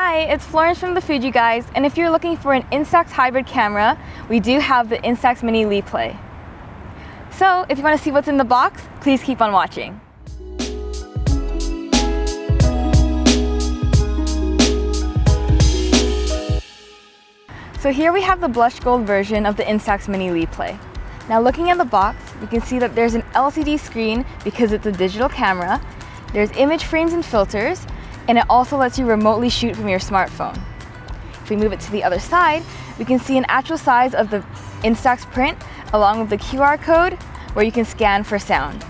Hi, it's Florence from the Fuji Guys, and if you're looking for an Instax hybrid camera, we do have the Instax Mini LiPlay. So, if you want to see what's in the box, please keep on watching. So here we have the blush gold version of the Instax Mini LiPlay. Now looking at the box, we can see that there's an LCD screen because it's a digital camera, there's image frames and filters, and it also lets you remotely shoot from your smartphone. If we move it to the other side, we can see an actual size of the Instax print along with the QR code where you can scan for sound.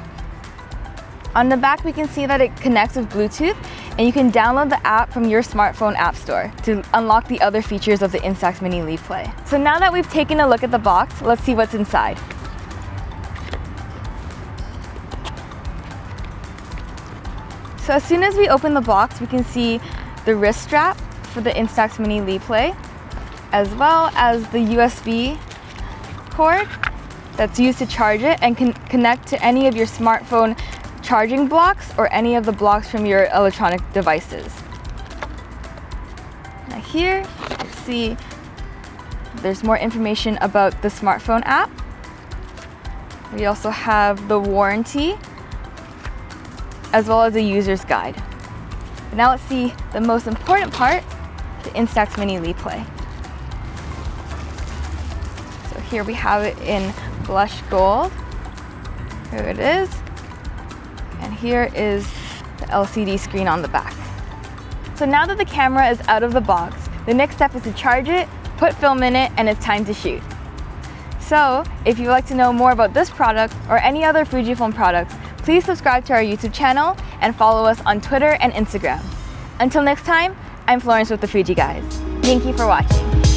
On the back, we can see that it connects with Bluetooth, and you can download the app from your smartphone app store to unlock the other features of the Instax Mini LiPlay. So now that we've taken a look at the box, let's see what's inside. So as soon as we open the box, we can see the wrist strap for the Instax Mini LiPlay, as well as the USB cord that's used to charge it and can connect to any of your smartphone charging blocks or any of the blocks from your electronic devices. Now here, you can see there's more information about the smartphone app. We also have the warranty, as well as a user's guide. But now let's see the most important part, the Instax Mini LiPlay. So here we have it in blush gold. Here it is. And here is the LCD screen on the back. So now that the camera is out of the box, the next step is to charge it, put film in it, and it's time to shoot. So if you'd like to know more about this product or any other Fujifilm products, please subscribe to our YouTube channel and follow us on Twitter and Instagram. Until next time, I'm Florence with the Fuji Guys. Thank you for watching.